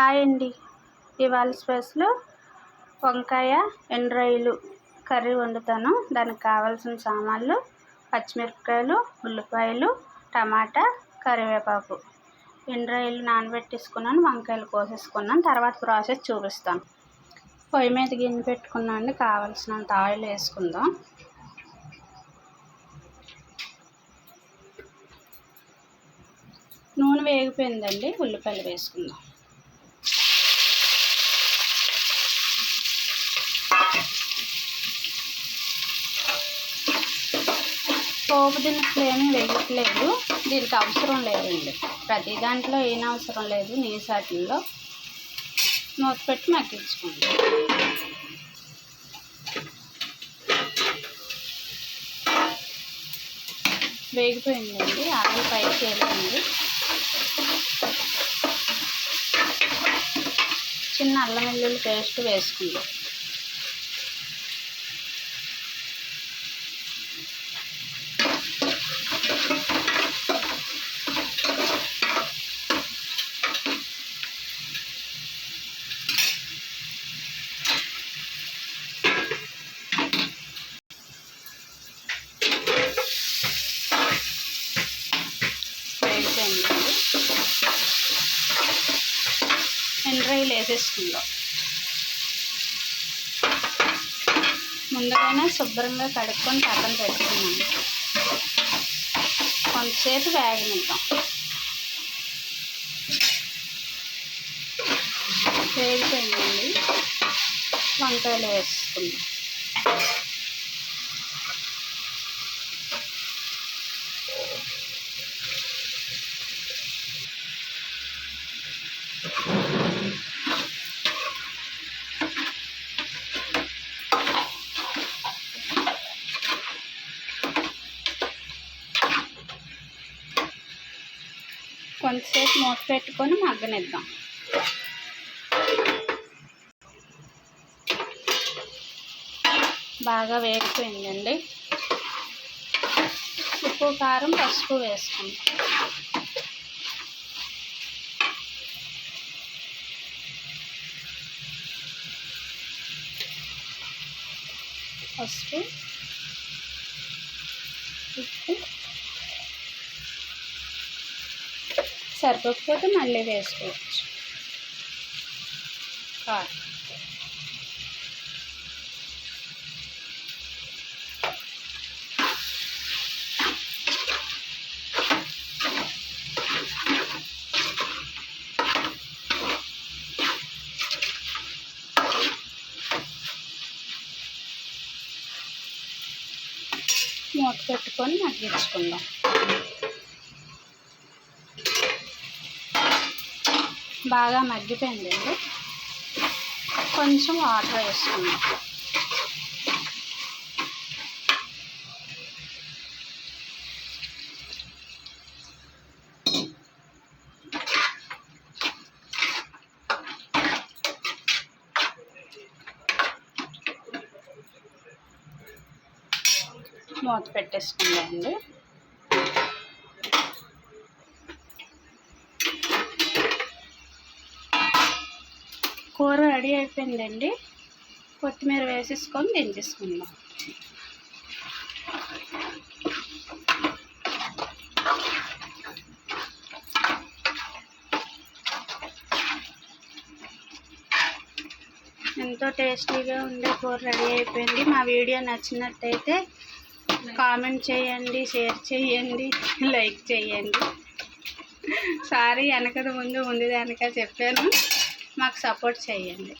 Hi అండి. ఇవాళ special వంకాయ ఎండ్రాయిలు కర్రీ వండుతాను. దానికి కావాల్సిన సామాన్లు పచ్చిమిరపకాయలు, ఉల్లిపాయలు, టమాటా, కరివేపాకు. ఎండ్రాయిలు నానబెట్టేసుకున్నాను, వంకాయలు కోసేసుకున్నాను. తర్వాత ప్రాసెస్ చూపిస్తాను. పొయ్యి మీద గిన్నె పెట్టుకున్నాను. కావాల్సినంత ఆయిల్ వేసుకుందాం. నూనె వేగిపోయిందండి, ఉల్లిపాయలు వేసుకుందాం. పోపు దినుసులు ఏమీ వేయట్లేదు, దీనికి అవసరం లేదండి. ప్రతి దాంట్లో ఏం అవసరం లేదు. నీసాటిల్లో మూత పెట్టి మగ్గించుకోండి. వేగిపోయిందండి, ఆయిల్ పైకి వెళ్ళింది. చిన్న అల్లం వెల్లుల్లి పేస్ట్ వేసుకుందాం. ఎండ్రాయిలు వేసేసుకుందాం. ముందుగానే శుభ్రంగా కడుక్కొని పక్కన పెట్టుకున్నాను. కొంతసేపు వేగనిద్దాం. వేగిపోయిందండి, వంకాయలు వేసుకుందాం. కొంతసేపు మూత పెట్టుకొని మగ్గనిద్దాం. బాగా వేగిపోయిందండి. ఉప్పు, కారం, పసుపు వేసుకుందాం. పసుపు, ఉప్పు సరిపోకపోతే మళ్ళీ వేసుకోవచ్చు. కారం, మూత పెట్టుకొని మగ్గించుకుందాం. బాగా మగ్గిపోయిందండి, కొంచెం వాటర్ వేసుకుందాం. మూత పెట్టేసుకుందామండి. కూర రెడీ అయిపోయిందండి. కొత్తిమీర వేసేసుకొని దించేసుకుందాం. ఎంతో టేస్టీగా ఉండే కూర రెడీ అయిపోయింది. మా వీడియో నచ్చినట్టయితే కామెంట్ చేయండి, షేర్ చేయండి, లైక్ చేయండి. సారీ, వెనకది ముందు దానికా చెప్పాను. మాకు సపోర్ట్ చేయండి.